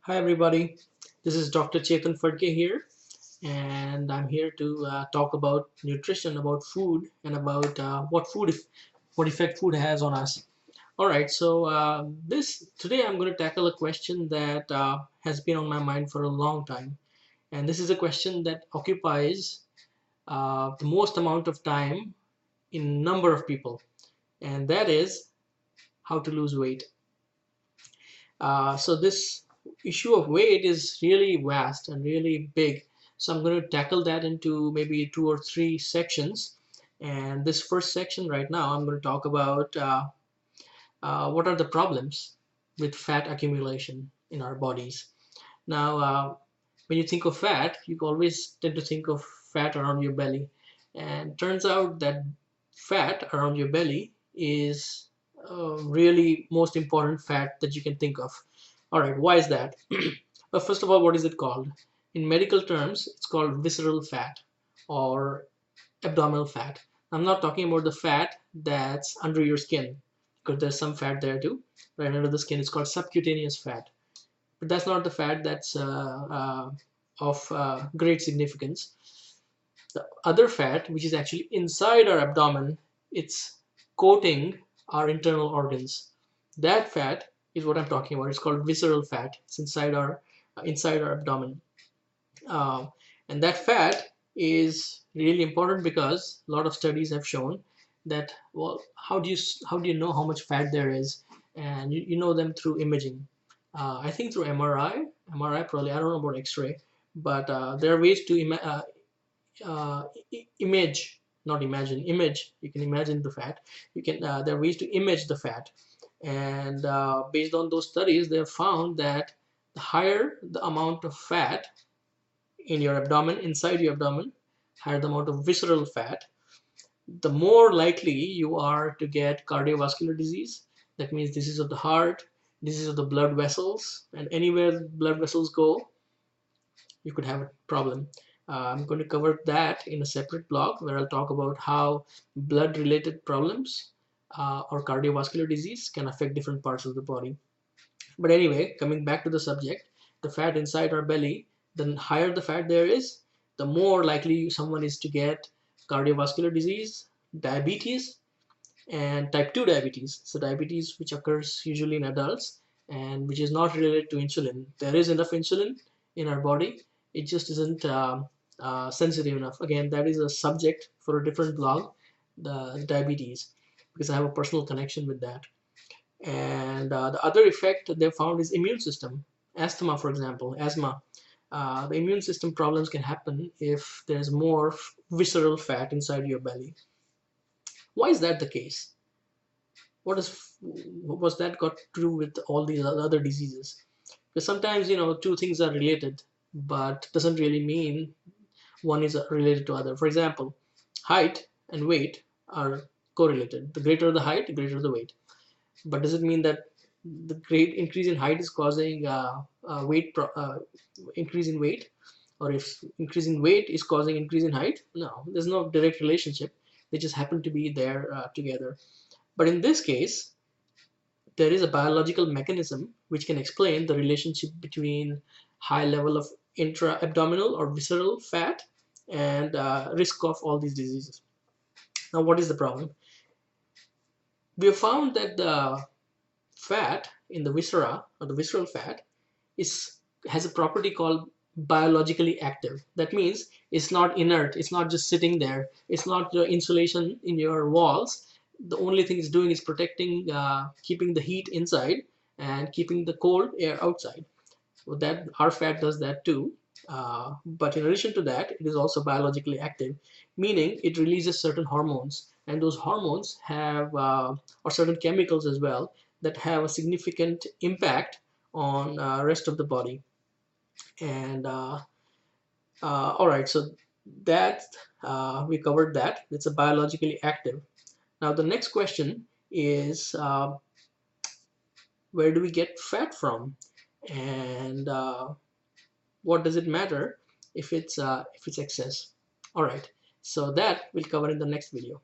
Hi everybody, this is Dr. Chetan Fadke here, and I'm here to talk about nutrition, about food, and about what effect food has on us. All right, so this today I'm going to tackle a question that has been on my mind for a long time, and this is a question that occupies the most amount of time in number of people, and that is how to lose weight. So this issue of weight is really vast and really big. So I'm going to tackle that into maybe two or three sections. And this first section right now, I'm going to talk about what are the problems with fat accumulation in our bodies. Now, when you think of fat, you always tend to think of fat around your belly. And turns out that fat around your belly is really most important fat that you can think of. All right, why is that? Well, first of all, what is it called? In medical terms, it's called visceral fat or abdominal fat. I'm not talking about the fat that's under your skin, because there's some fat there too. Right under the skin, it's called subcutaneous fat. But that's not the fat that's of great significance. The other fat, which is actually inside our abdomen, it's coating our internal organs. That fat is what I'm talking about. It's called visceral fat. It's inside our abdomen, uh, and that fat is really important because a lot of studies have shown that, well, how do you know how much fat there is? And you know them through imaging. I think through MRI probably. I don't know about X-ray, but there are ways to image, not imagine, image. You can imagine the fat. You can. There are ways to image the fat, and based on those studies, they have found that the higher the amount of fat in your abdomen, inside your abdomen, higher the amount of visceral fat, the more likely you are to get cardiovascular disease. That means disease of the heart, disease of the blood vessels, and anywhere blood vessels go, you could have a problem. I'm going to cover that in a separate blog where I'll talk about how blood related problems or cardiovascular disease can affect different parts of the body. But anyway, coming back to the subject, the fat inside our belly, the higher the fat there is, the more likely someone is to get cardiovascular disease, diabetes, and type 2 diabetes. So diabetes which occurs usually in adults and which is not related to insulin. There is enough insulin in our body, it just isn't sensitive enough. Again, that is a subject for a different blog, the diabetes, because I have a personal connection with that. And the other effect that they found is immune system. Asthma, for example, asthma. The immune system problems can happen if there's more visceral fat inside your belly. Why is that the case? What was that got to do with all these other diseases? Because sometimes, two things are related, but doesn't really mean one is related to other. For example, height and weight are correlated. The greater the height, the greater the weight. But does it mean that the great increase in height is causing increase in weight, or if increase in weight is causing increase in height? No, there's no direct relationship. They just happen to be there together. But in this case, there is a biological mechanism which can explain the relationship between high level of intra-abdominal or visceral fat and risk of all these diseases. Now, what is the problem? We have found that the fat in the viscera, or the visceral fat, is has a property called biologically active. That means it's not inert, it's not just sitting there, it's not your insulation in your walls. The only thing it's doing is protecting, keeping the heat inside and keeping the cold air outside. So that our fat does that too. But in addition to that, it is also biologically active, meaning it releases certain hormones, and those hormones have, or certain chemicals as well, that have a significant impact on rest of the body. And all right, so that we covered that. It's a biologically active. Now the next question is, where do we get fat from, and what does it matter if it's excess? All right, so that we'll cover in the next video.